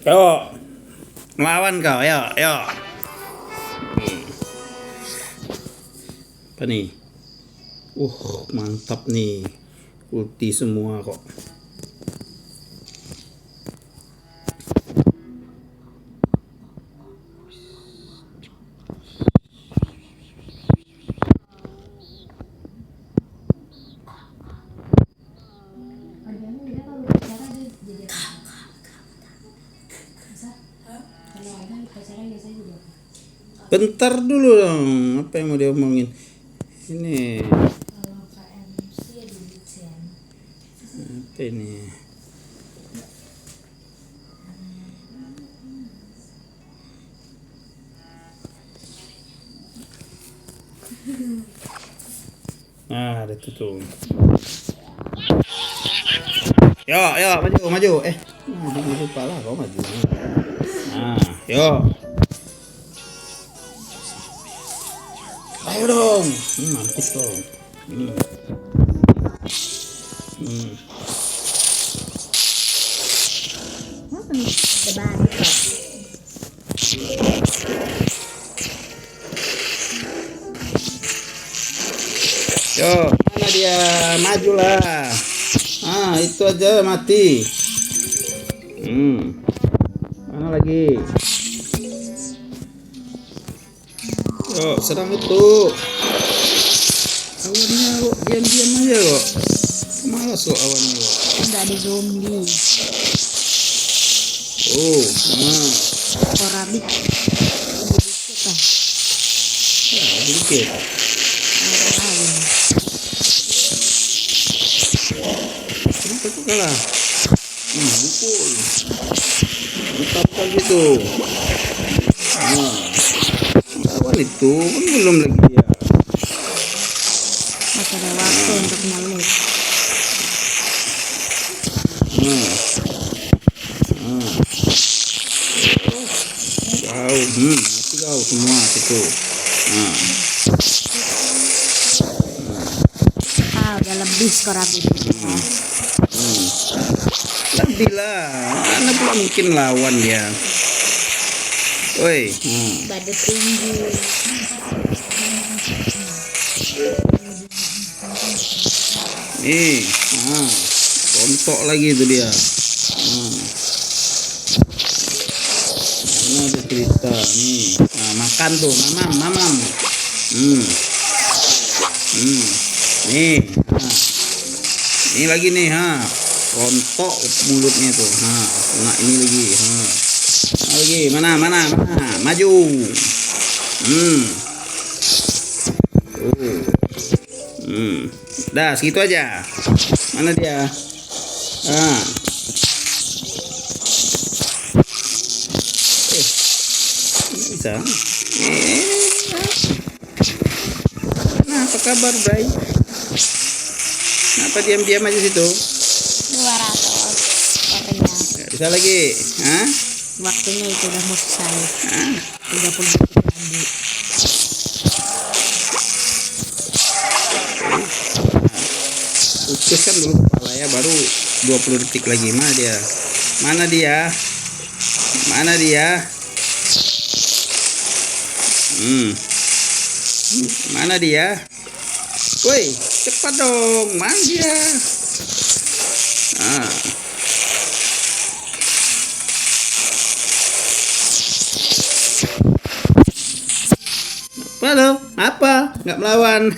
Yo, melawan kau, yo, yo. Apa nih? Mantap nih. Ulti semua kok. Bentar dulu dong, apa yang mau diomongin? Ini apa ini? Nah, ada tuh. Yo, yo, maju, maju. Lupa lah, kau maju. Nah, yo. Ayo dong, mampus dong. Yo, mana dia? Majulah. Itu aja mati. Mana lagi? Yo, serang itu. Awannya kok diam-diam aja kok. Malas kok awannya kok. Udah ada zombie. Korabik. Sedikit lah. Ya, sedikit. Kenapa kok kalah? Pukul. Tetapkan gitu. Lawan itu kan belum lagi dia. Masih ada waktu untuk nyalip. Mati kau semua situ. Udah lebih skor habis. Lebih lah. Mana pula mungkin lawan dia. Woi. Badan tinggi. Nih, rontok lagi itu dia. Ini ada cerita nih. Makan tuh, mamam. Nih, ini lagi nih, rontok mulutnya tuh. Nah ini lagi, lagi mana, maju. Dah segitu aja. Mana dia? Bisa. Nah, apa kabar, Bray? Kenapa diam-diam aja situ? 200 skornya. Gak bisa lagi. Waktunya itu udah mau selesai. 30 detik lagi. Putuskan dulu kepala ya, baru 20 detik lagi. Mana dia? Mana dia? Woi, cepat dong. Mana dia? Halo, apa? Nggak melawan?